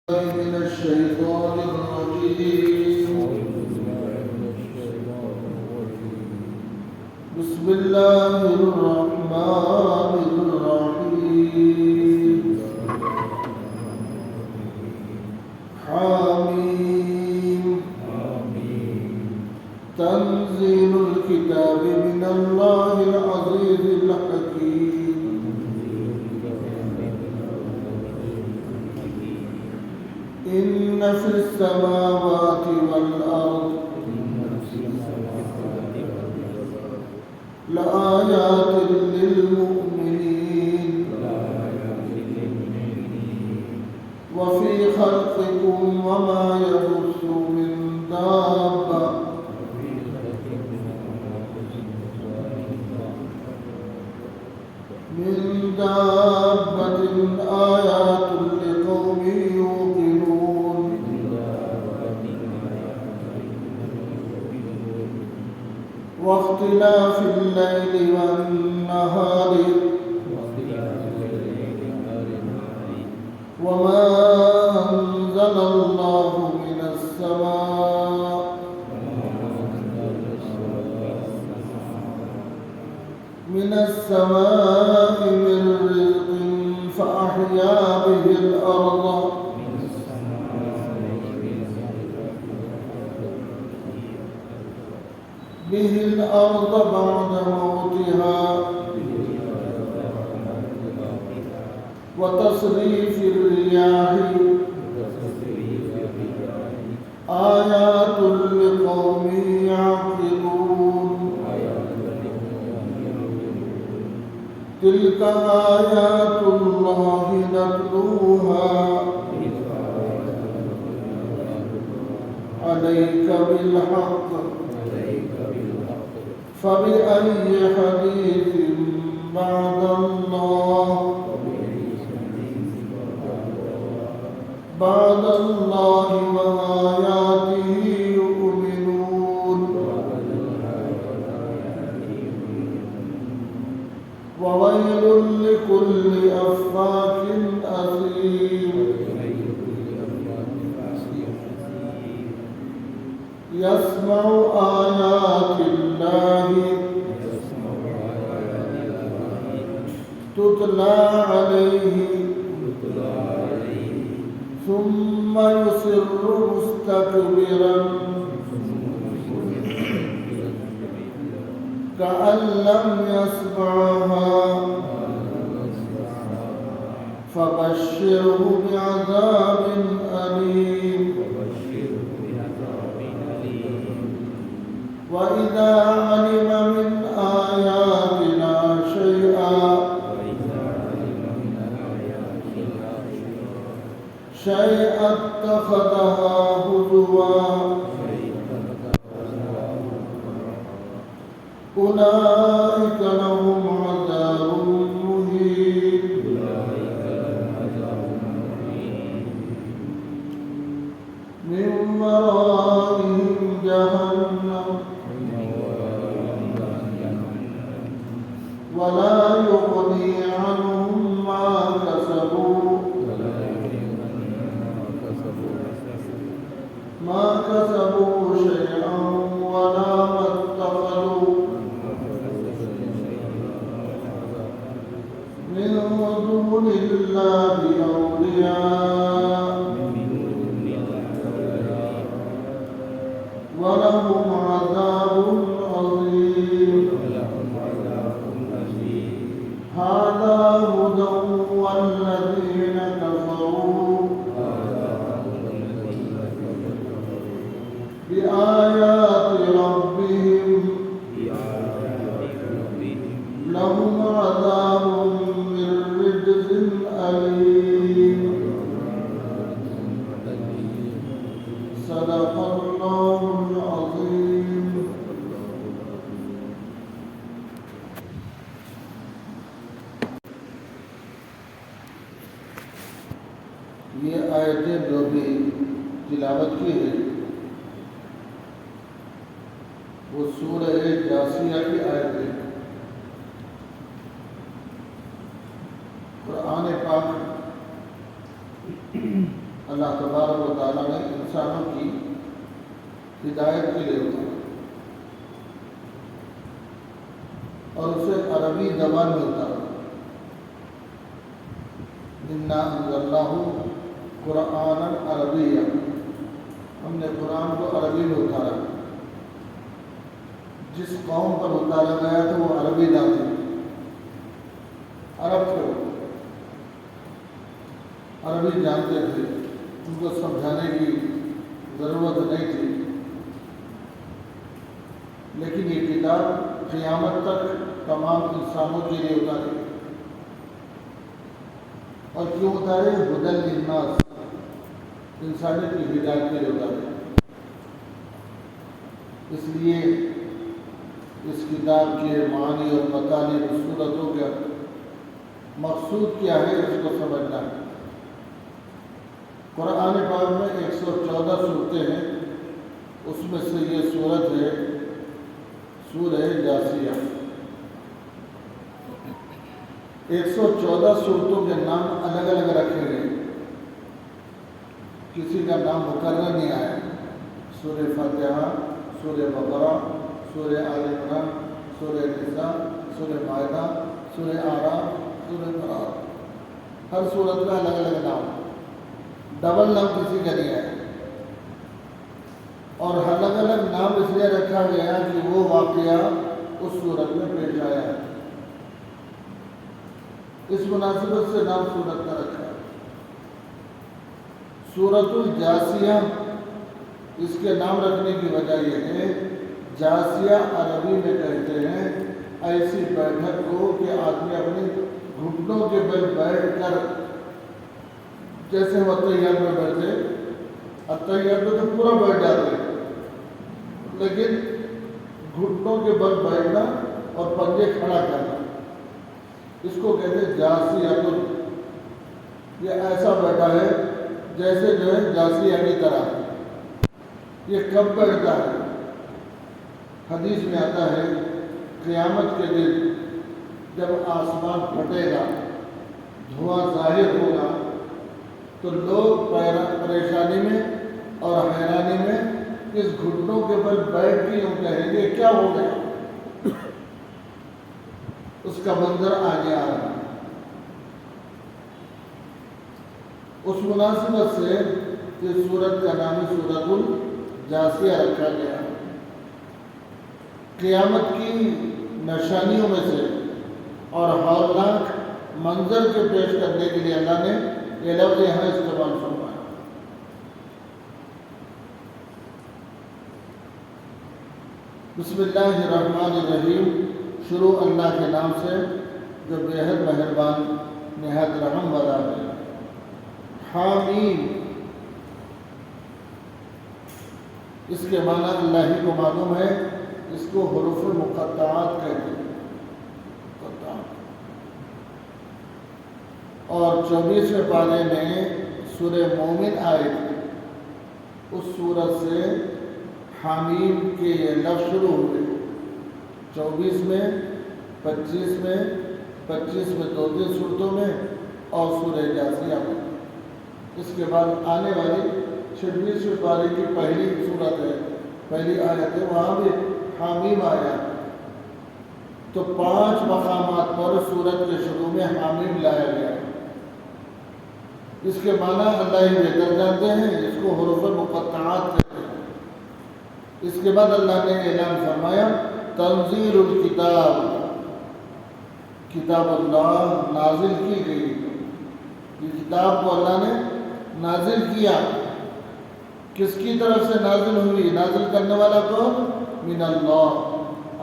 من الشيطان الرجيم. بسم الله الرحمن الرحيم. حميم. تنزيل الكتاب من الله العزيز الحكيم. إن في السماوات والأرض لآيات للمؤمنين وفي خلقكم وما يبث من دابة آيات لقوم يوقنون. واختلاف الليل والنهار وما أنزل الله من السماء من رزق فأحيا به الأرض بعد موتها وتصريف الرياح آيات لقوم يعقلون. تلك آيات الله نتلوها عليك بالحق فبأي حديث بعد الله وآياته يؤمنون. وويل لكل أفاك أثيم يسمع آيات الله تتلى عليه ثم يصر مستكبرا كأن لم يسمعها فبشره بعذاب أليم. وإذا علم من آياتنا شيئا اتخذها هزوا أولئك لهم عذاب مهين. من ورائهم جهنم ولا يغني عنهم ما كسبوا شيئا ولا ما اتخذوا من دون الله أولياء ولهم عذاب عظيم. هذا هدى والذين كفروا بآيات ربهم لهم عذاب من رجز أليم. صدق الله العظيم. یہ آیتیں جو بھی تلاوت کی ہے وہ سورہ جاسیہ کی آیت ہے. قرآن پاک اللہ تبارک و تعالیٰ نے انسانوں کی ہدایت کے لیے اتارا اور اسے عربی زبان میں اتارا۔ اِنَّا أَنزَلْنَاهُ قُرْآنًا عَرَبِيًّا، ہم نے قرآن کو عربی میں اتارا۔ جس قوم پر اتارا گیا تھا وہ عربی جانتے، عرب تھے، عربی جانتے تھے، ان کو سمجھانے کی ضرورت نہیں تھی۔ لیکن یہ کتاب قیامت تک تمام انسانوں کے لیے اتاری، اور کیوں اتارے؟ ہدی للناس، انسانیت کی ہدایت کے لیے اتارے۔ اس لیے اس کتاب کے معنی اور مطالب صورتوں کا مقصود کیا ہے اس کو سمجھنا ہے۔ قرآن پاک میں 114 صورتیں ہیں، اس میں سے یہ صورت ہے سورہ جاثیہ۔ 114 صورتوں کے نام الگ الگ رکھے گئے، کسی کا نام مقرر نہیں آیا۔ سورہ فاتحہ، سورہ بقرہ، سورہ آل عمران، سورہ نساء، سورہ مائدہ، سورہ اعراف، سورہ بقرہ، ہر صورت کا الگ الگ نام، ڈبل نام کسی کا نہیں ہے۔ اور الگ الگ نام اس لیے رکھا گیا کہ وہ واقعہ اس صورت میں پیش آیا ہے، اس مناسبت سے نام صورت کا رکھا ہے۔ سورۃ الجاثیہ، اس کے نام رکھنے کی وجہ یہ ہے، جاثیہ عربی میں کہتے ہیں ایسی بیٹھک کو کہ آدمی اپنے گھٹنوں کے بل بیٹھ کر، جیسے ہم اتحیات میں بیٹھتے، اتحیات میں تو پورا بیٹھ جاتے ہیں، لیکن گھٹنوں کے بل بیٹھنا اور پنجے کھڑا کرنا، اس کو کہتے ہیں جاثیہ۔ یہ ایسا بیٹھا ہے جیسے جو ہے جاثیہ کی طرح۔ یہ کب بیٹھتا ہے؟ حدیث میں آتا ہے قیامت کے دن جب آسمان پھٹے گا، دھواں ظاہر ہوگا، تو لوگ پریشانی میں اور حیرانی میں اس گھٹنوں کے بل بیٹھ کے یوں کہیں گے کیا ہو گیا؟ اس کا منظر آگے آ رہا ہے۔ اس مناسبت سے اس سورت کا نام سورۃ الجاثیہ رکھا گیا۔ قیامت کی نشانیوں میں سے اور ہولناک منظر کے پیش کرنے کے لیے اللہ نے یہ لفظ یہاں استعمال فرمایا۔ بسم اللہ الرحمن الرحیم، شروع اللہ کے نام سے جو بےحد مہربان نہایت رحم والا ہے۔ حامیم، اس کے معنی اللہ ہی کو معلوم ہے، اس کو حروف مقطعات کہتے ہیں۔ اور 24ویں پارے میں سورہ مومن آئے تھے، اس سورت سے حامیم کے یہ لفظ شروع ہوئے۔ 24 میں، 25 میں، 25 میں 2 صورتوں میں اور سورہ جاثیہ میں۔ اس کے بعد آنے والی 26ویں پارے کی پہلی صورت ہے، پہلی آیت ہے، وہاں بھی حامیم آیا۔ تو 5 مقامات پر سورت کے شروع میں حامیم لایا گیا۔ اس کے معنی اللہ ہی بہتر جانتے ہیں، اس کو حروف مقطعات کہتے ہیں۔ اس کے بعد اللہ نے اعلان فرمایا تنزیل الکتاب، کتاب اللہ نازل کی گئی، یہ کتاب کو اللہ نے نازل کیا۔ کس کی طرف سے نازل ہوئی؟ نازل کرنے والا کون؟ من اللہ،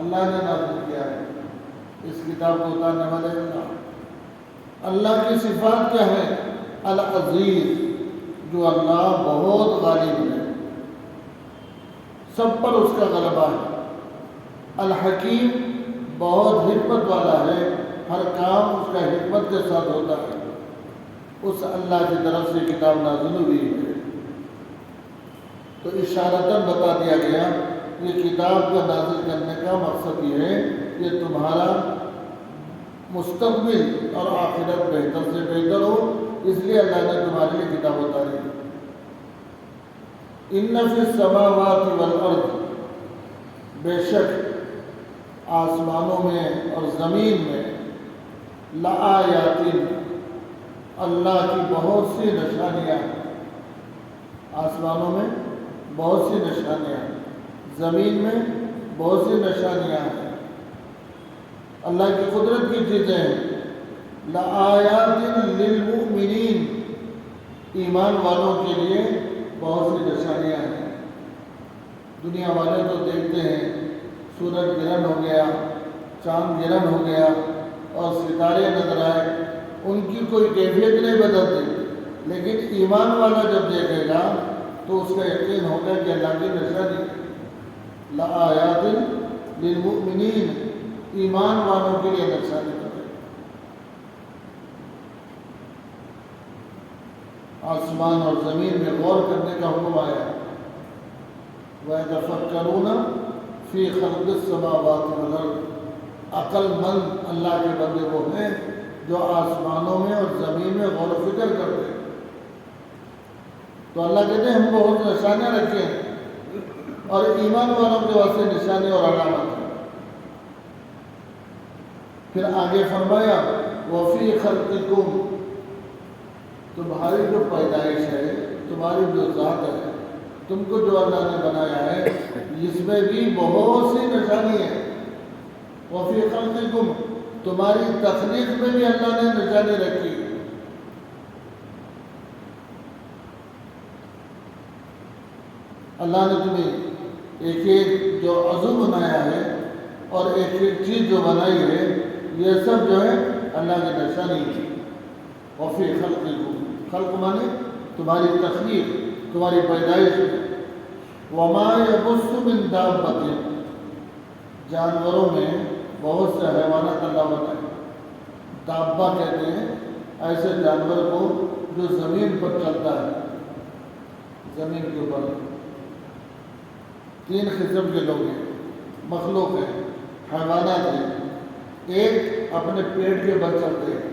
اللہ نے نازل کیا ہے اس کتاب کو، اتارنے والے اللہ۔ اللہ کی صفات کیا ہے؟ العزیز، جو اللہ بہت غالب ہے، سب پر اس کا غلبہ ہے۔ الحکیم، بہت حکمت والا ہے، ہر کام اس کا حکمت کے ساتھ ہوتا ہے۔ اس اللہ کی طرف سے کتاب نازل ہوئی ہے۔ تو اشارتاً بتا دیا گیا یہ کتاب کا نازل کرنے کا مقصد یہ ہے کہ تمہارا مستقبل اور آخرت بہتر سے بہتر ہو، اس لیے اللہ نے تمہارے لیے کتاب اتاری۔ ان فی السماوات والارض، بے شک آسمانوں میں اور زمین میں، لآیات، اللہ کی بہت سی نشانیاں ہیں۔ آسمانوں میں بہت سی نشانیاں ہیں، زمین میں بہت سی نشانیاں ہیں، اللہ کی قدرت کی چیزیں ہیں۔ لآیات للمؤمنین، ایمان والوں کے لیے بہت سی نشانیاں ہیں۔ دنیا والے تو دیکھتے ہیں سورج گرہن ہو گیا، چاند گرہن ہو گیا اور ستارے نظر آئے، ان کی کوئی کیفیت نہیں بدلتی، لیکن ایمان والا جب دیکھے گا تو اس کا یقین ہوگا کہ اللہ کی نشانی ہے۔ لآیات للمؤمنین، ایمان والوں کے لیے نشانی ہے۔ آسمان اور زمین میں غور کرنے کا حکم آیا۔ وَيَتَفَكَّرُونَ فِي خَلْقِ السَّمَاوَاتِ وَالْأَرْضِ، عقل مند اللہ کے بندے وہ ہیں جو آسمانوں میں اور زمین میں غور و فکر کرتے ہیں۔ تو اللہ کہتے ہیں ہم بہت نشانیاں رکھے ہیں، اور ایمان والوں کے واسطے نشانی اور علامت ہے۔ پھر آگے فرمایا وَفِي خَلْقِكُمْ، تمہاری جو پیدائش ہے، تمہاری جو ذات ہے، تم کو جو اللہ نے بنایا ہے، اس میں بھی بہت سی نشانی ہے۔ وَفِي خَلْقِكُمْ، تمہاری تخلیق میں بھی اللہ نے نشانی رکھی۔ اللہ نے تمہیں ایک ایک جو عضو بنایا ہے اور ایک ایک چیز جو بنائی ہے، یہ سب جو ہے اللہ کی نشانی ہے۔ وَفِي خَلْقِكُمْ، خلق مانے تمہاری تخلیق، تمہاری پیدائش ہے۔ وَمَا يَبُثُّ مِن دَابَّةٍ، جانوروں میں بہت سے حیوانات اللہ بنائے۔ دابہ کہتے ہیں ایسے جانور کو جو زمین پر چلتا ہے، زمین کے اوپر۔ تین قسم کے لوگ ہیں، مخلوق ہیں، حیوانات ہیں۔ ایک اپنے پیٹ کے بل چلتے ہیں،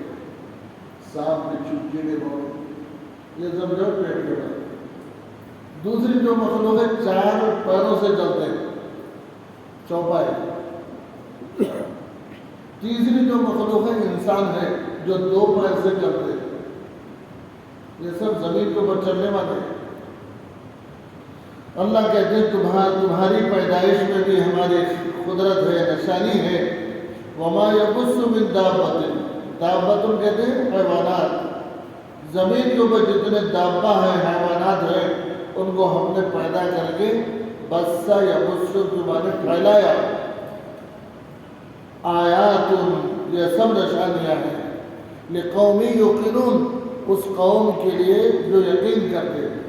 سانپ، بچھو، کیڑے مکوڑے، یہ سب جو پیٹ کے بل۔ دوسری جو مخلوق ہے چار پیروں سے چلتے ہیں، چوپائے۔ تیسری جو مخلوق ہے انسان ہے جو دو پیر سے چلتے ہیں، یہ سب زمین کے اوپر چلنے والے ہیں۔ اللہ کہتے ہیں تمہاری پیدائش میں بھی ہماری قدرت ہے، نشانی ہے۔ وَمَا يَبُثُّ مِن دَابَّةٍ، دابۃ کہتے ہیں حیوانات۔ زمین کے اوپر جتنے دابہ ہیں، حیوانات ہیں، ان کو ہم نے پیدا کر کے بسا یا بس تمہارے پھیلایا۔ آیات، یہ سب نشانیاں ہیں۔ لِقَوْمٍ یُوقِنُونَ، اس قوم کے لیے جو یقین کرتے ہیں،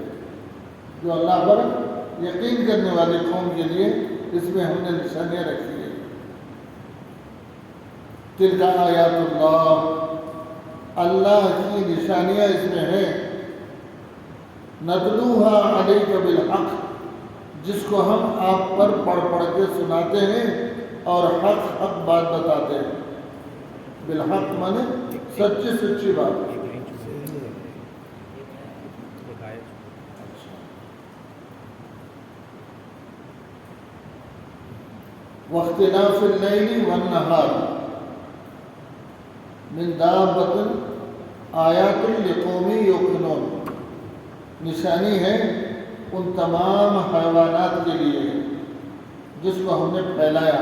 جو اللہ پر یقین کرنے والے قوم کے لیے اس میں ہم نے نشانیاں رکھی ہیں۔ تِلْکَ آیاتُ اللہ، اللہ کی نشانیاں اس میں ہیں۔ نَتْلُوهَا عَلَيْكَ بِالْحَقِّ، جس کو ہم آپ پر پڑھ کے سناتے ہیں اور حق بات بتاتے ہیں۔ بالحق مانے سچی بات۔ واختلاف اللیل والنہار من دابۃ آیات لقوم یوقنون، نشانی ہے ان تمام حیوانات کے لیے جس کو ہم نے پھیلایا،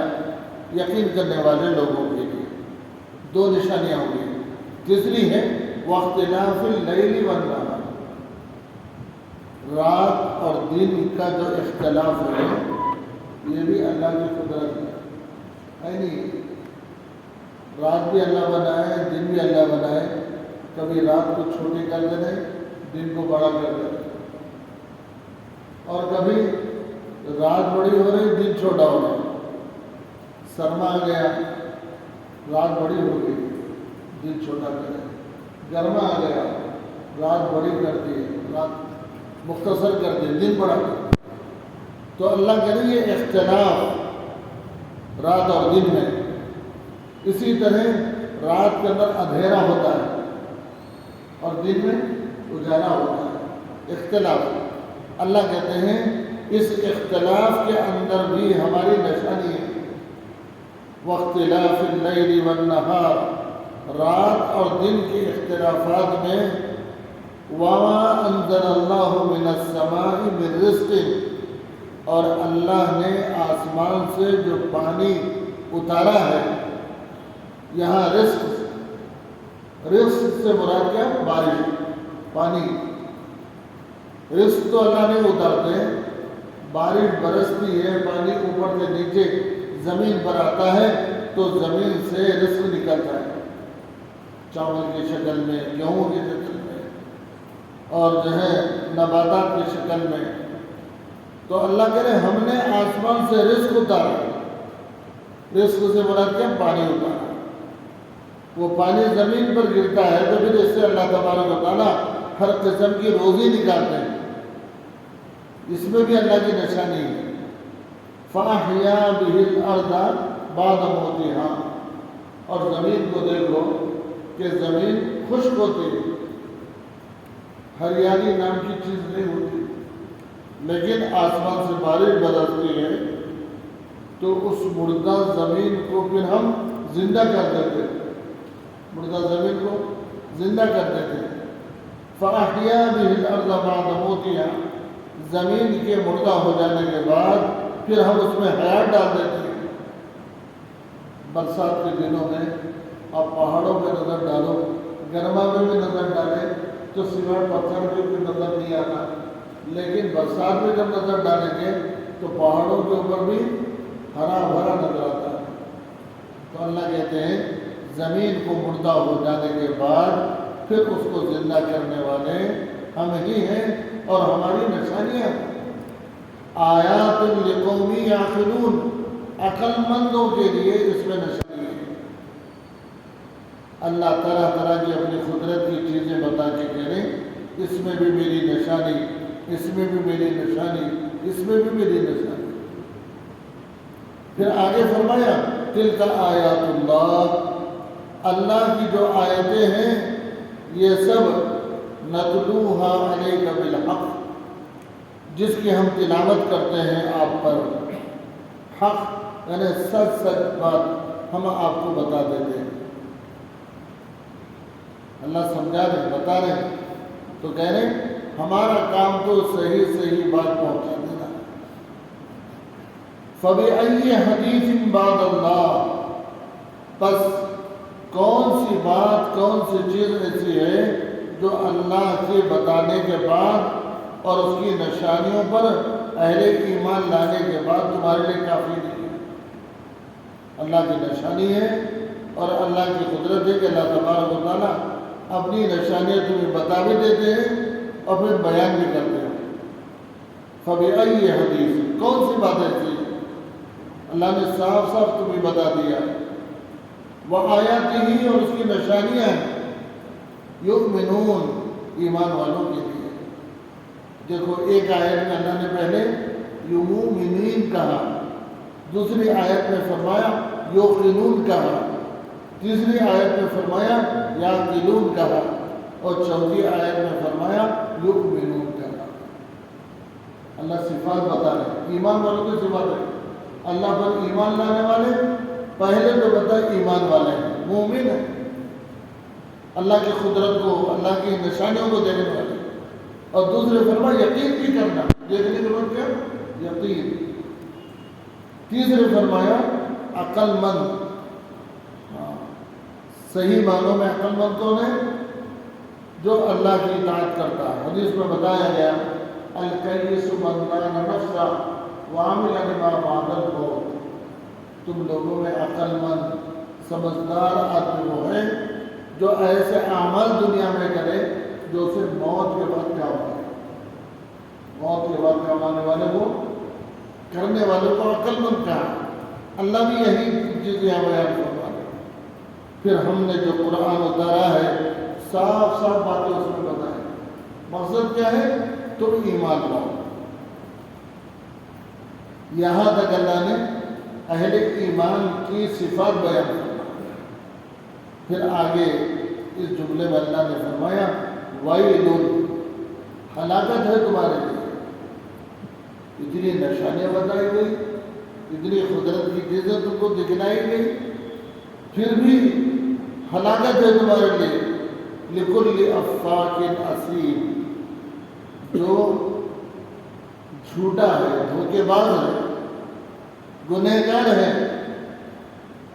یقین کرنے والے لوگوں کے لیے۔ دو نشانیاں ہوں گی۔ تیسری ہے واختلاف اللیل والنہار، رات اور دن کا جو اختلاف ہے یہ بھی اللہ کی قدرت ہے نہیں؟ رات بھی اللہ بنائے، دن بھی اللہ بنائے، کبھی رات کو چھوٹی کر دیتے، دن کو بڑا کر دیتے، اور کبھی رات بڑی ہو رہی، دن چھوٹا ہو رہا۔ سرما آ گیا، رات بڑی ہو گئی، دن چھوٹا کر دیا۔ گرما آ گیا، رات بڑی کر دی، رات مختصر کر دی، دن بڑا کر دی۔ تو اللہ کہہ رہے یہ اختلاف رات اور دن میں۔ اسی طرح رات کے اندر اندھیرا ہوتا ہے اور دن میں اجالا ہوتا ہے، اختلاف۔ اللہ کہتے ہیں اس اختلاف کے اندر بھی ہماری نشانی ہے. واختلاف اللیل والنہار، رات اور دن کے اختلافات میں وما انزل اللہ من السماء من رزق، اور اللہ نے آسمان سے جو پانی اتارا ہے. یہاں رزق سے مراد کیا؟ بارش، پانی. رزق تو اللہ نے اتارتے ہیں، بارش برستی ہے، پانی اوپر سے نیچے زمین پر آتا ہے تو زمین سے رزق نکلتا ہے، چاول کی شکل میں، گیہوں کی شکل میں، اور جو ہے نباتات کی شکل میں. تو اللہ کہہ رہے ہم نے آسمان سے رزق اتارا. رزق سے مراد کیا؟ پانی اتارا. وہ پانی زمین پر گرتا ہے تو پھر اس سے اللہ تبارک و تعالیٰ ہر قسم کی روزی نکالتے ہیں. اس میں بھی اللہ کی نشانی ہے. فَأَحْيَا بِهِ الْأَرْضَ بَعْدَ مَوْتِهَا، اور زمین کو دیکھو کہ زمین خشک ہوتی ہے، ہریالی نام کی چیز نہیں ہوتی، لیکن آسمان سے بارش برستی ہے تو اس مردہ زمین کو پھر ہم زندہ کر دیتے، مردہ زمین کو زندہ کر دیتے. فَأَحْيَا بِهِ الْأَرْضَ بَعْدَ مَوْتِهَا، زمین کے مردہ ہو جانے کے بعد پھر ہم اس میں حیات ڈال دیتے ہیں. برسات کے دنوں میں آپ پہاڑوں پہ نظر ڈالو، گرما میں بھی نظر ڈالیں تو سیمنٹ پتھر پہ بھی نظر نہیں آتا، لیکن برسات میں جب نظر ڈالیں گے تو پہاڑوں کے اوپر بھی ہرا بھرا نظر آتا ہے. تو اللہ کہتے ہیں زمین کو مردہ ہو جانے کے بعد پھر اس کو زندہ کرنے والے ہم ہی ہیں، اور ہماری نشانیاں آیات لقوم یعقلون، عقل مندوں کے لیے اس میں نشانی ہے. اللہ طرح طرح کی اپنی قدرت کی چیزیں بتا کے کہہ رہے ہیں اس میں بھی میری نشانی، اس میں بھی میری نشانی، اس میں بھی میری نشانی. پھر آگے فرمایا تلک آیات اللہ، اللہ کی جو آیتیں ہیں یہ سب نتلوہا علیک بالحق، جس کی ہم تلاوت کرتے ہیں آپ پر. حق یعنی سچ بات ہم آپ کو بتا دیتے ہیں. اللہ سمجھا رہے ہیں، بتا رہے ہیں، تو کہہ رہے ہیں ہمارا کام تو صحیح بات پہنچا دینا. فَبِأَيِّ حَدِيثٍ بَعْدَ اللَّهِ، پس کون سی بات، کون سی چیز ایسی ہے جو اللہ کے بتانے کے بعد اور اس کی نشانیوں پر اہل ایمان لانے کے بعد تمہارے لیے کافی نہیں ہے. اللہ کی نشانی ہے اور اللہ کی قدرت ہے کہ اللہ تبارک و تعالیٰ اپنی نشانیاں تمہیں بتا بھی دیتے ہیں اور پھر بیان بھی کرتے ہیں. فَبِأَيِّ حَدِيثٍ، کون سی بات ایسی ہے اللہ نے صاف تمہیں بتا دیا. وَآيَاتِهِ، اور اس کی نشانیاں ہیں یؤمنون، ایمان والوں کے لیے. دیکھو ایک آیت میں اللہ نے پہلے یؤمنین کہا، دوسری آیت میں فرمایا یوقنون کہا، تیسری آیت میں فرمایا یعقلون کہا، اور چوتھی آیت میں فرمایا یؤمنون کہا. اللہ صفات بتا رہے ہیں، ایمان والوں کی صفات ہے. اللہ پر ایمان لانے والے پہلے تو بتا ایمان والے ہیں، مومن ہیں، اللہ کی قدرت کو، اللہ کی نشانیوں کو دیکھنے والے. اور دوسرے فرمایا یقین بھی کرنا، دیکھنے کے بعد کیا؟ یقین. تیسرے فرمایا عقل مند. صحیح معنوں میں عقل مند کون ہے؟ جو اللہ کی اطاعت کرتا ہے. حدیث میں بتایا گیا الکیس من دان نفسہ وعمل لما بعد الموت. تم لوگوں میں عقل مند سمجھدار آدمی وہ ہے جو ایسے اعمال دنیا میں کرے جو صرف موت کے بعد کام کرے. موت کے بعد کام آنے والے وہ کرنے والے کو عقل مند کہا. اللہ بھی یہی چیز یہاں بیان کرتا ہے. پھر ہم نے جو قرآن اتارا ہے صاف باتیں اس میں بتائیں. مقصد کیا ہے؟ تم ایمان لاؤ. یہاں تک اللہ نے اہل ایمان کی صفات بیان کرنا. پھر آگے اس جملے میں اللہ نے فرمایا وَيْلٌ، ہلاکت ہے تمہارے لیے. اتنی نشانیاں بتائی گئی، اتنی قدرت کی چیزیں تم کو دکھلائی گئی، پھر بھی ہلاکت ہے تمہارے لیے۔ لِكُلِّ أَفَّاكٍ أَثِيمٍ، جو جھوٹا ہے، دھوکے باز ہے، گنہگار ہے،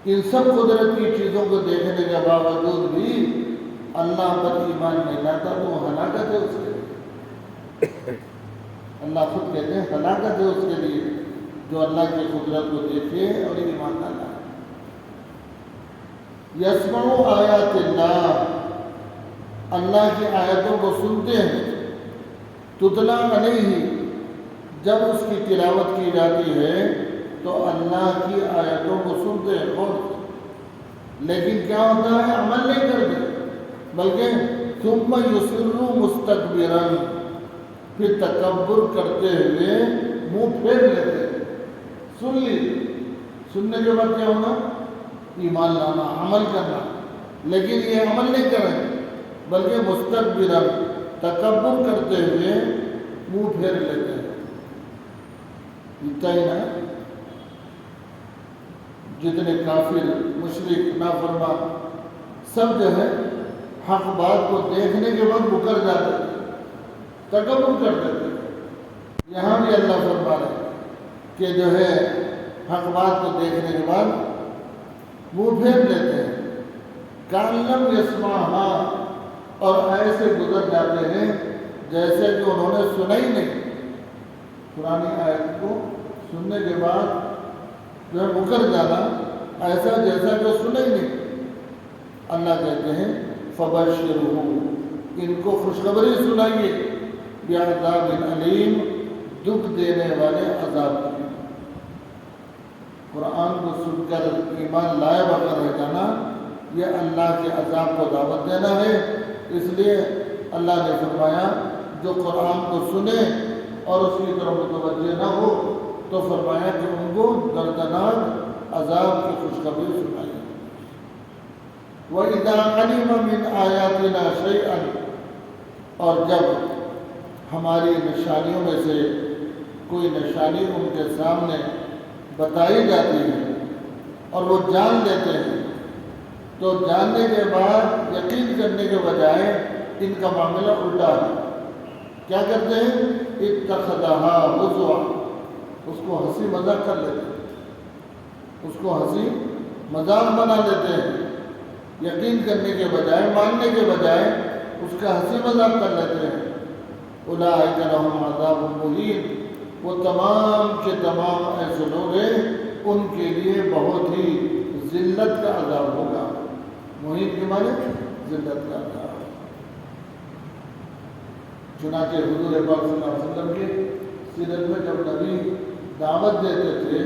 ان سب قدرت کی چیزوں کو دیکھنے کے باوجود بھی اللہ پر ایمان نہیں لاتا تو وہ ہلاکت ہے اس کے لیے۔ اللہ خود کہتے ہیں ہلاکت ہے اس کے لیے جو اللہ کی قدرت کو دیکھے اور ایمان نہ لائے۔ یسمعوا آیات اللہ، اللہ کی آیتوں کو سنتے ہیں، تتلا علیہ، جب اس کی تلاوت کی جاتی ہے تو اللہ کی آیتوں کو سنتے ہیں اور لیکن کیا ہوتا ہے، عمل نہیں کرتے، بلکہ ثم یصروا مستکبرا، پھر تکبر کرتے ہوئے منہ پھیر لیتے ہیں۔ سن لی، سننے کے بعد کیا ہونا، ایمان لانا، عمل کرنا، لیکن یہ عمل نہیں کریں بلکہ مستکبرا، تکبر کرتے ہوئے منہ پھیر لیتے ہیں۔ اتنا ہی نہ، جتنے کافر، مشرک، نافرمان سب جو ہے حق بات کو دیکھنے کے بعد مکر جاتے تھے، تکبر کرتے تھے۔ یہاں بھی اللہ فرما رہے ہیں کہ جو ہے حق بات کو دیکھنے کے بعد منہ پھیر لیتے ہیں، کأن لم یسمعھا، اور ایسے گزر جاتے ہیں جیسے کہ انہوں نے سنا ہی نہیں۔ قرآن آیت کو سننے کے بعد جو ہے مکر جانا، ایسا جیسا کہ سنا ہی نہیں۔ اللہ کہتے ہیں فَبَشِّرْهُ، ان کو خوشخبری سنائیے، بِعَذَابٍ أَلِيمٍ، دکھ دینے والے عذاب کی۔ قرآن کو سن کر ایمان لائے بغیر رہ جانا، یہ اللہ کے عذاب کو دعوت دینا ہے۔ اس لیے اللہ نے فرمایا جو قرآن کو سنے اور اس کی طرف متوجہ نہ ہو تو فرمایا کہ ان کو دردناک عذاب کی خوشخبری سنائی۔ وَإِذَا عَلِمَ مِنْ آيَاتِنَا شَيْئًا، اور جب ہماری نشانیوں میں سے کوئی نشانی ان کے سامنے بتائی جاتی ہے اور وہ جان لیتے ہیں تو جاننے کے بعد یقین کرنے کے بجائے ان کا معاملہ الٹا ہے۔ کیا کرتے ہیں، اتخذها ہزوا، اس کو ہنسی مذاق کر لیتے ہیں، اس کو ہنسی مذاق بنا لیتے ہیں، یقین کرنے کے بجائے، ماننے کے بجائے اس کا ہنسی مذاق کر لیتے ہیں۔ اولئک لہم عذاب مہین، وہ تمام کے تمام ایسے لوگ ہیں ان کے لیے بہت ہی ذلت کا عذاب ہوگا۔ مہین کے معنی ذلت کا عذاب۔ چنانچہ حضور پاک صلی اللہ علیہ وسلم کی سیرت میں جب نبی دعوت دیتے تھے،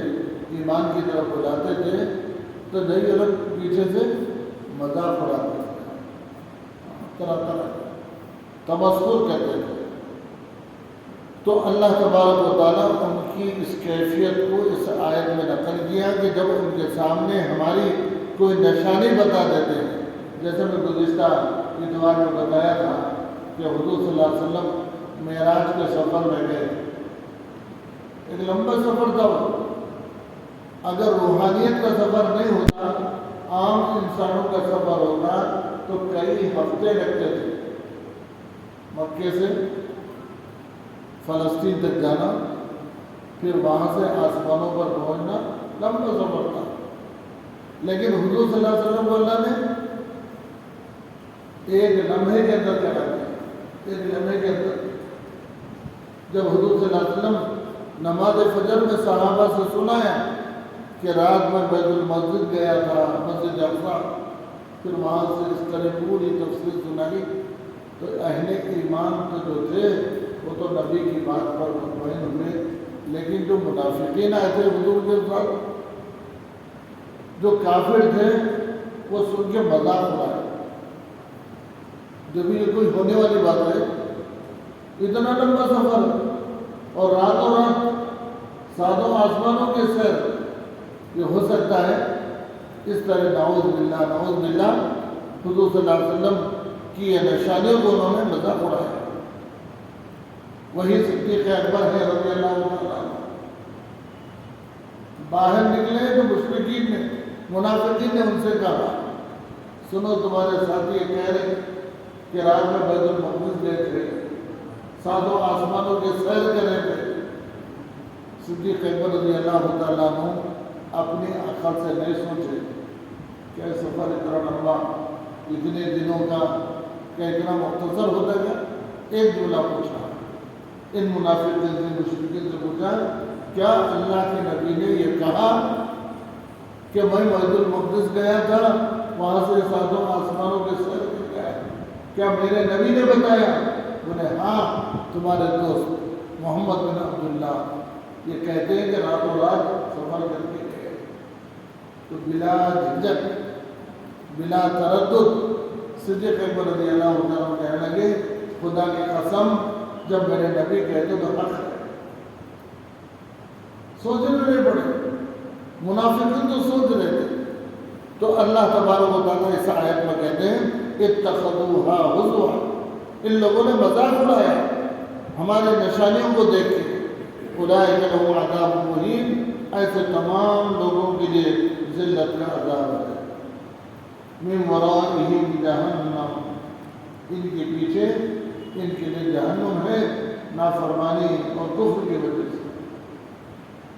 ایمان کی طرف بلاتے تھے تو نئی لوگ پیچھے سے مذاق اڑاتے تھے، طرح طرح تمسخر کرتے تھے۔ تو اللہ تبارک و تعالیٰ ان کی اس کیفیت کو اس آیت میں نقل کیا کہ جب ان کے سامنے ہماری کوئی نشانی بتا دیتے ہیں، جیسے میں گزشتہ اتوار میں بتایا تھا کہ حضور صلی اللہ علیہ وسلم معراج کے سفر میں گئے، ایک لمبا سفر تھا۔ اگر روحانیت کا سفر نہیں ہوتا، عام انسانوں کا سفر ہوتا تو کئی ہفتے لگتے تھے۔ مکے سے فلسطین تک جانا، پھر وہاں سے آسمانوں پر پہنچنا، لمبا سفر تھا۔ لیکن حضور صلی اللہ علیہ وسلم کو اللہ نے ایک لمحے کے اندر کرا دیا، ایک لمحے کے اندر۔ جب حضور صلی اللہ علیہ وسلم نماز فجر میں صحابہ سے سنایا کہ رات میں بیت المسجد گیا تھا، مسجد اقصی، پھر وہاں سے اس طرح پوری تفصیل سنائی تو اہل ایمان تو جو تھے وہ تو نبی کی بات پر مطمئن ہوئے، لیکن جو منافقین آئے تھے حضور کے ساتھ، جو کافر تھے، وہ سن کے مذاق اڑائے۔ جب یہ کوئی ہونے والی بات ہے، اتنا لمبا سفر اور راتوں رات ساتوں آسمانوں کے سیر، یہ ہو سکتا ہے؟ اس طرح نعوذ باللہ نعوذ باللہ حضور صلی اللہ علیہ وسلم کی یہ نشانیوں کو انہوں نے مذاق اڑایا۔ وہی صدیق اکبر ہے رضی اللہ عنہ۔ باہر نکلے تو مشرکین نے، منافقین نے ان سے کہا سنو تمہارے ساتھی یہ کہہ رہے کہ رات میں بیت المقدس گئے تھے، ساتوں آسمانوں کے سیر کر رہے تھے۔ صدیق اکبر رضی اللہ تعالیٰ عنہ اپنی عقل سے نہیں سوچے کہ سفر اتنا لمبا، اتنے دنوں کا، کیا اتنا مختصر ہوتا گیا؟ ایک جملہ پوچھا، ان منافقین سے، مشرکین سے پوچھا کیا اللہ کے نبی نے یہ کہا کہ میں بیت المقدس گیا تھا، وہاں سے ساتوں آسمانوں کے سیر کر کے آیا، کیا میرے نبی نے بتایا؟ بولے ہاں، تمہارے دوست محمد بن عبداللہ یہ کہتے ہیں کہ راتوں رات سفر کر کے گئے۔ تو بلا جھجک، بلا تردد صدیق اکبر رضی اللہ عنہ کہنے لگے خدا کی قسم جب میرے نبی کہتے تو حق ہے۔ سوچنے نہیں پڑے، منافقین تو سوچ رہے تھے۔ تو اللہ تبارک و تعالیٰ اس آیت میں کہتے ہیں اتخذوها ہزوا، ان لوگوں نے مذاق اڑایا ہمارے نشانیوں کو دیکھ کے۔ اولئک لہم عذاب مہین، ایسے تمام لوگوں کے لیے ذلت کا عذاب ہے۔ من ورائہم جہنم، ان کے پیچھے ان کے لیے جہنم ہے، نافرمانی اور کفر کی وجہ سے۔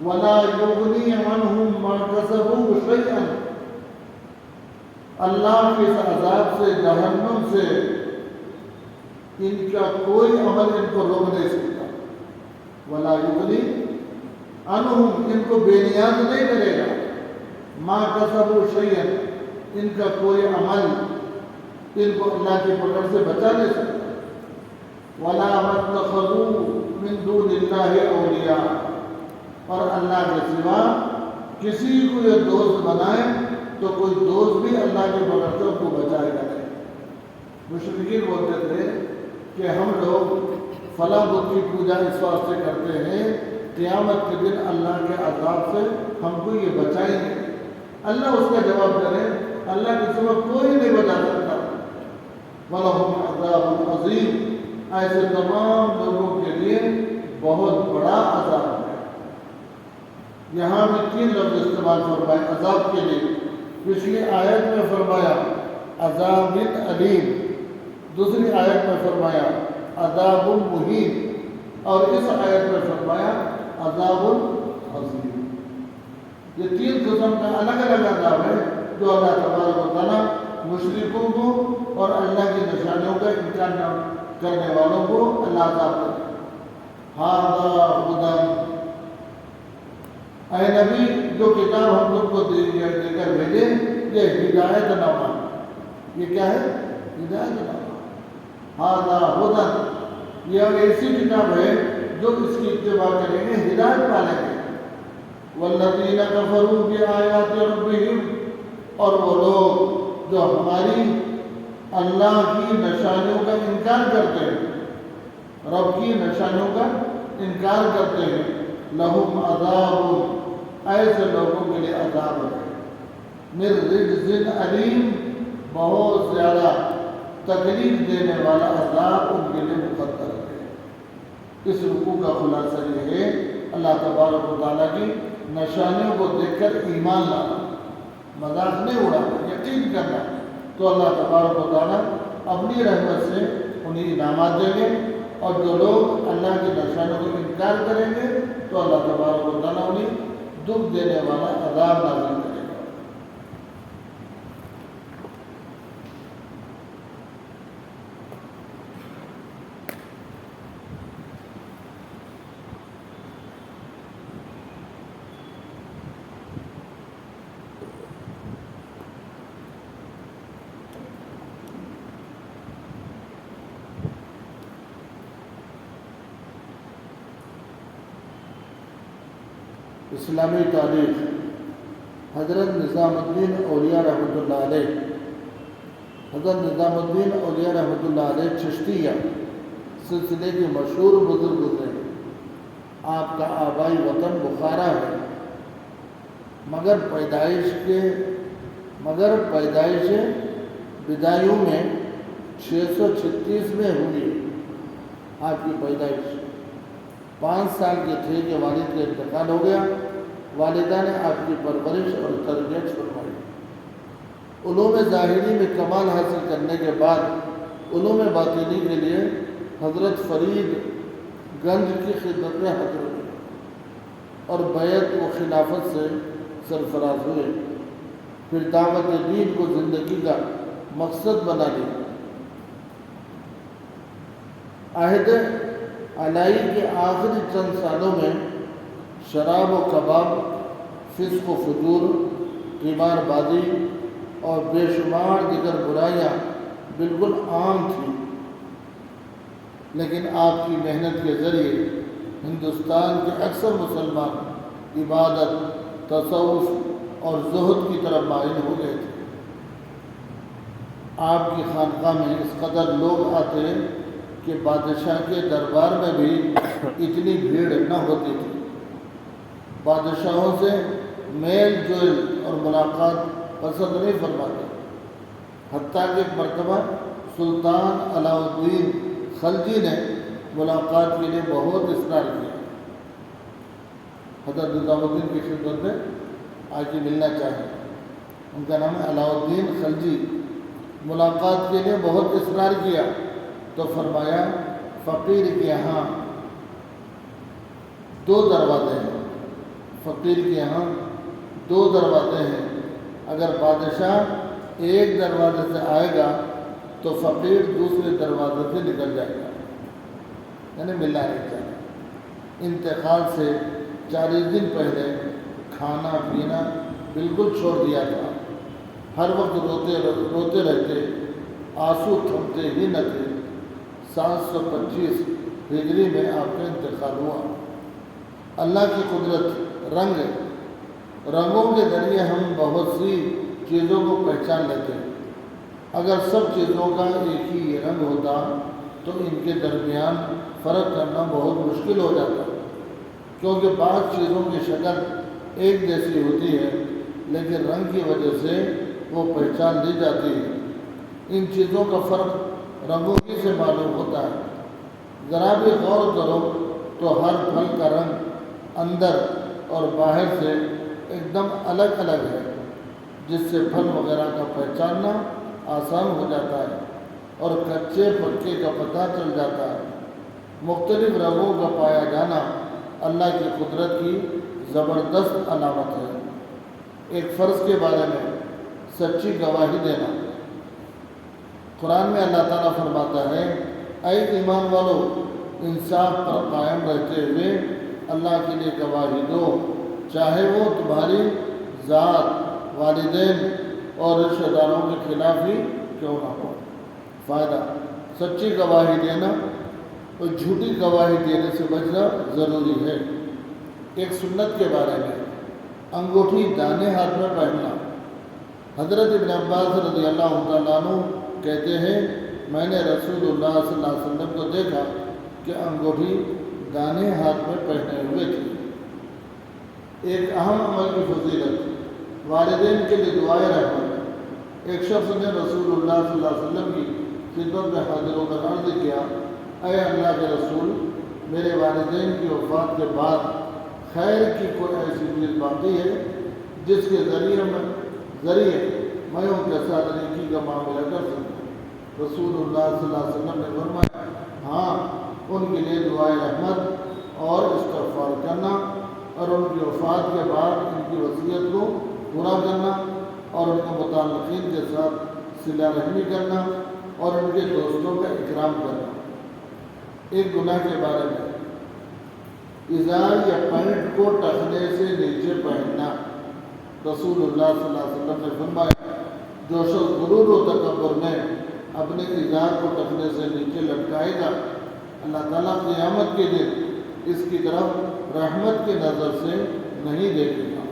وَلَا يُغْنِي عَنْهُمْ مَا كَسَبُوا شَيْئًا، اللہ کے اس عذاب سے، جہنم سے ان کا کوئی عمل ان کو روک نہیں سکتا۔ وَلَا يُغْنِي عَنْهُمْ، ان کو بے نیاز نہیں کرے گا، مَا كَسَبُوا شَيْئًا، ان کا کوئی عمل ان کو اللہ کی پکڑ سے بچا نہیں سکتا۔ وَلَا مَتَّخَذُوا مِن دُونِ اللَّهِ أَوْلِيَاءَ، اور اللہ کے سوا کسی کو یہ دوست بنائے تو کوئی دوست بھی اللہ کے پکڑ سے ان کو بچائے گا نہیں۔ مشرکین بولتے تھے کہ ہم لوگ فلاں بت کی پوجا اس واسطے کرتے ہیں قیامت کے دن اللہ کے عذاب سے ہم کو یہ بچائیں گے۔ اللہ اس کا جواب کرے اللہ کے سوا کوئی نہیں بچا سکتا۔ وَلَهُمْ عَذَابٌ عَظِيمٌ، ایسے تمام لوگوں کے لیے بہت بڑا عذاب ہے۔ یہاں بھی 3 لفظ استعمال فرمائے عذاب کے لیے۔ پچھلی آیت میں فرمایا عذاب علیم، دوسری آیت میں فرمایا عذاب مہین، اور اس آیت میں فرمایا عذاب عظیم۔ یہ 3 قسم کا الگ الگ عذاب ہے جو اللہ تبارک و تعالیٰ مشرکوں کو اور اللہ کی نشانیوں کا انکار کرنے والوں کو اللہ عذاب کرے۔ ھذا ھدی، اے نبی جو کتاب ہم لوگ کو دے کر بھیجے یہ ہدایت نامہ، یہ کیا ہے؟ ہدایت نامہ۔ ھذا ھدی، یہ ایسی کتاب ہے جو اس کی اتباع کریں گے ہدایت پالیں گے۔ والذین کفروا بآیات ربہم، اور وہ لوگ جو ہماری اللہ کی نشانیوں کا انکار کرتے ہیں، رب کی نشانیوں کا انکار کرتے ہیں، لہم عذاب، ایسے لوگوں کے لیے عذاب ہے، من رجز علیم، بہت زیادہ تکلیف دینے والا عذاب ان کے لیے مقدر ہے۔ اس رکوع کا خلاصہ یہ ہے اللہ تبارک و تعالیٰ کی نشانیوں کو دیکھ کر ایمان لانا، مذاق نہیں اڑانا، یقین کرنا، تو اللہ تبارک و تعالیٰ اپنی رحمت سے انہیں انعامات دیں گے، اور جو لوگ اللہ کی نشانیوں کو انکار کریں گے تو اللہ تبارک و تعالیٰ انہیں دکھ دینے والا عذاب نازل کرے گا۔ اسلامی تاریخ، حضرت نظام الدین اولیاء رحمۃ اللہ علیہ، حضرت نظام الدین اولیاء رحمۃ اللہ علیہ چشتیہ سلسلے کے مشہور بزرگ تھے۔ آپ کا آبائی وطن بخارا ہے، مگر پیدائش بدایوں میں 636 میں ہوئی آپ کی پیدائش۔ 5 سال کے تھے کہ والد کا انتقال ہو گیا۔ والدہ نے آپ کی پرورش اور تربیت فرمائی۔ علوم ظاہری میں کمال حاصل کرنے کے بعد علوم باطنی کے لیے حضرت فرید گنج کی خدمت میں حاضر ہوئے اور بیعت و خلافت سے سرفراز ہوئے۔ پھر دعوت دین کو زندگی کا مقصد بنا لیا۔ عہد علائی کے آخری چند سالوں میں شراب و کباب، فسق و فجور، قمار بازی اور بے شمار دیگر برائیاں بالکل عام تھیں، لیکن آپ کی محنت کے ذریعے ہندوستان کے اکثر مسلمان عبادت، تصوف اور زہد کی طرف مائل ہو گئے تھے۔ آپ کی خانقاہ میں اس قدر لوگ آتے کہ بادشاہ کے دربار میں بھی اتنی بھیڑ نہ ہوتی تھی۔ بادشاہوں سے میل جول اور ملاقات پسند نہیں فرماتے، حتیٰ کہ ایک مرتبہ سلطان علاء الدین خلجی نے ملاقات کے لیے بہت اصرار کیا۔ حضرت نظام الدین کی خدمت میں آ کے ملنا چاہیں، ان کا نام ہے علاء الدین خلجی۔ ملاقات کے لیے بہت اصرار کیا تو فرمایا فقیر کے یہاں 2 دروازے ہیں، فقیر کے یہاں 2 دروازے ہیں، اگر بادشاہ ایک دروازے سے آئے گا تو فقیر دوسرے دروازے سے نکل جائے گا، یعنی ملنا نہیں چاہیے۔ انتقال سے 40 دن پہلے کھانا پینا بالکل چھوڑ دیا تھا، ہر وقت روتے رہتے، آنسو تھمتے ہی نہ تھے۔ 725 ہجری میں آپ کا انتقال ہوا۔ اللہ کی قدرت رنگوں کے ذریعے ہم بہت سی چیزوں کو پہچان لیتے ہیں۔ اگر سب چیزوں کا ایک ہی یہ رنگ ہوتا تو ان کے درمیان فرق کرنا بہت مشکل ہو جاتا، کیونکہ بعض چیزوں کی شکل ایک جیسی ہوتی ہے لیکن رنگ کی وجہ سے وہ پہچان لی جاتی ہے۔ ان چیزوں کا فرق رنگوں ہی سے معلوم ہوتا ہے۔ ذرا بھی غور کرو تو ہر پھل کا رنگ اندر اور باہر سے ایک دم الگ الگ ہے، جس سے پھل وغیرہ کا پہچاننا آسان ہو جاتا ہے اور کچے پکے کا پتہ چل جاتا ہے۔ مختلف رنگوں کا پایا جانا اللہ کی قدرت کی زبردست علامت ہے۔ ایک فرض کے بارے میں سچی گواہی دینا۔ قرآن میں اللہ تعالیٰ فرماتا ہے، اے ایمان والو، انصاف پر قائم رہتے ہوئے اللہ کے لیے گواہی دو، چاہے وہ تمہاری ذات، والدین اور رشتہ داروں کے خلاف ہی کیوں نہ ہو۔ فائدہ: سچی گواہی دینا اور جھوٹی گواہی دینے سے بچنا ضروری ہے۔ ایک سنت کے بارے میں، انگوٹھی دانے ہاتھ میں پہننا۔ حضرت ابن عباس رضی اللہ تعالیٰ عنہ کہتے ہیں، میں نے رسول اللہ صلی اللہ علیہ وسلم کو دیکھا کہ انگوٹھی دانے ہاتھ میں پہنے ہوئے تھی۔ ایک اہم عمل کی فضیلت، والدین کے لیے دعائیں رحمت۔ ایک شخص نے رسول اللہ صلی اللہ علیہ وسلم کی خدمت میں حاضر ہو کر عرض کیا، اے اللہ کے رسول، میرے والدین کی وفات کے بعد خیر کی کوئی ایسی چیز باقی ہے جس کے ذریعے میں ان کے ساتھ نیکی کا معاملہ کر سکوں؟ رسول اللہ صلی اللہ علیہ وسلم نے فرمایا، ہاں، ان کے لیے دعائے رحمت اور استغفار کرنا اور ان کی وفات کے بعد ان کی وصیت کو پورا کرنا اور ان کے متعلقین کے ساتھ صلہ رحمی کرنا اور ان کے دوستوں کا اکرام کرنا۔ ایک گناہ کے بارے میں، ازار یا پینٹ کو ٹخنے سے نیچے پہننا۔ رسول اللہ صلی اللہ علیہ وسلم نے فرمایا، جو شخص غرور و تکبر میں اپنے ازار کو ٹخنے سے نیچے لٹکائے گا، اللہ تعالیٰ قیامت کے دن اس کی طرف رحمت کی نظر سے نہیں دیکھے گا۔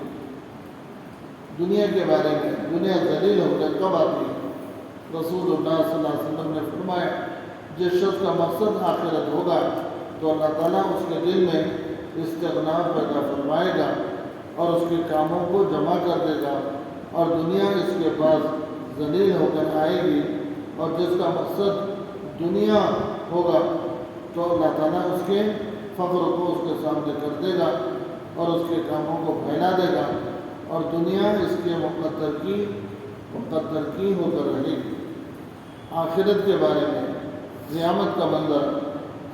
دنیا کے بارے میں، دنیا ذلیل ہو کر کب آتی ہے؟ رسول اللہ صلی اللہ علیہ وسلم نے فرمایا، جس شخص کا مقصد آخرت ہوگا تو اللہ تعالیٰ اس کے دل میں استغنا پیدا فرمائے گا اور اس کے کاموں کو جمع کر دے گا، اور دنیا اس کے پاس ذلیل ہو کر آئے گی، اور جس کا مقصد دنیا ہوگا تو اللہ تعالیٰ اس کے فخر کو اس کے سامنے کر دے گا اور اس کے کاموں کو پھیلا دے گا اور دنیا اس کے مقدر کی ہو کر رہے گی۔ آخرت کے بارے میں قیامت کا منظر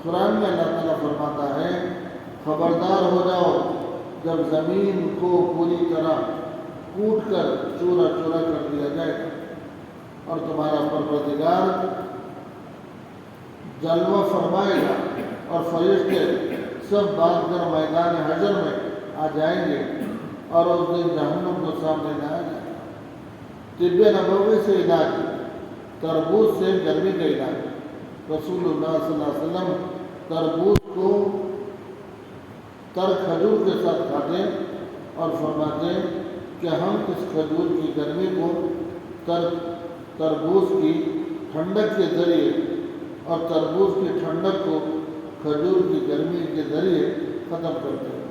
قرآن میں اللہ تعالیٰ فرماتا ہے، خبردار ہو جاؤ جب زمین کو پوری طرح کوٹ کر چورا چورا کر دیا جائے گا اور تمہارا پروردگار جلوہ فرمائے گا اور فرشتے سب بھاگ کر میدان حشر میں آ جائیں گے اور اس دن جہنم کو سامنے لایا جائے گا۔ طب نبوی سے علاج، تربوز سے گرمی کا علاج۔ رسول اللہ صلی اللہ علیہ وسلم تربوز کو تر کھجور کے ساتھ کھاتے اور فرماتے کہ ہم اس کھجور کی گرمی کو تربوز کی ٹھنڈک کے ذریعے اور تربوز کی ٹھنڈک کو کھجور کی گرمی کے ذریعے ختم کرتے ہیں،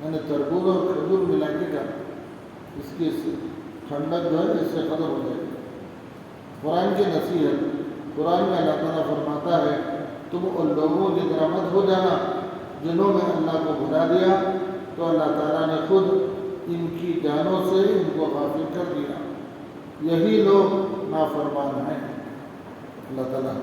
یعنی تربوز اور کھجور ملا کے کھاتے، اس کی ٹھنڈک جو ہے اس سے ختم ہو جائے گی۔ قرآن کی نصیحت، قرآن میں اللہ تعالیٰ فرماتا ہے تم ان لوگوں کی طرح مت ہو جانا جنہوں نے اللہ کو بھلا دیا تو اللہ تعالیٰ نے خود ان کی جانوں سے ان کو غافل کر دیا، یہی لوگ نافرمان ہیں۔ اللہ تعالیٰ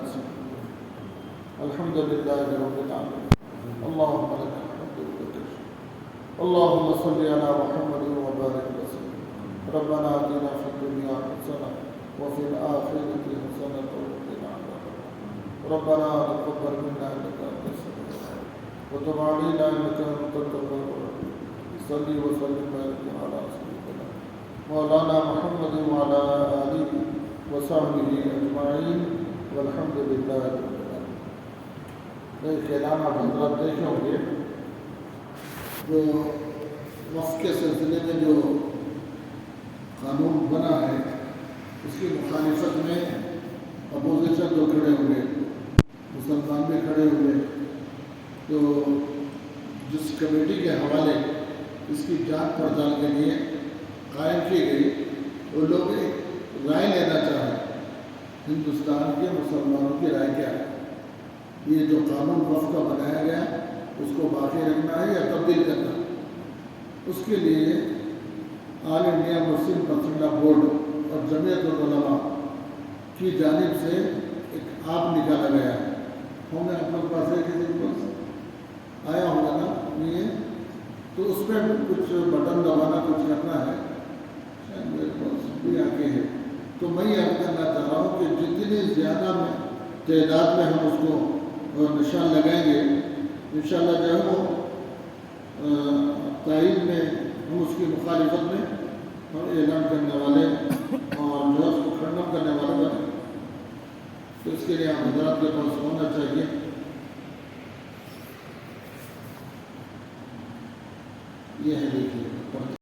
الحمدللہ رب العالمین، اللہم لک الحمد والشکر، اللہم صلی علی محمد وبارک وسلم، ربنا آتنا فی الدنیا حسنہ وفی الآخرۃ حسنہ وقنا عذاب النار، ربنا تقبل منا انک انت السمیع العلیم وتب علینا انک انت التواب الرحیم، صلی وسلم وبارک علی سیدنا مولانا محمد وعلی آلہ وصحبہ اجمعین والحمد للہ رب العالمین۔ ایک اعلان آپ حضرات دیکھے ہوں گے، جو وقف کے سلسلے میں جو قانون بنا ہے اس کی مخالفت میں اپوزیشن جو کھڑے ہوئے، مسلمان بھی کھڑے ہوئے، تو جس کمیٹی کے حوالے اس کی جانچ پڑتال کے لیے قائم کی گئی، وہ لوگ ایک رائے لینا چاہیں ہندوستان کے مسلمانوں کی رائے کیا ہے، یہ جو قانون وقف کا بنایا گیا اس کو باقی رکھنا ہے یا تبدیل کرنا ہے۔ اس کے لیے آل انڈیا مسلم پرسنل بورڈ اور جمعیت العلماء کی جانب سے ایک آپ نکالا گیا ہے، ہم نے آپ کے پاس ہے کسی کے پاس آیا ہوگا نا یہ، تو اس میں کچھ بٹن دبانا کچھ کرنا ہے، شاید میرے پاس بھی آگے ہے، تو میں یہ عرض کرنا چاہ رہا ہوں کہ جتنی زیادہ تعداد میں ہم اس کو نشان لگائیں گے انشاءاللہ جو ہے وہ تائید میں ہم اس کی مخالفت میں اور اعلان کرنے والے اور جو ہے اس کو کھنڈن کرنے والے بنے، تو اس کے لیے آپ حضرات کے پاس ہونا چاہیے۔ یہ ہے دیکھیے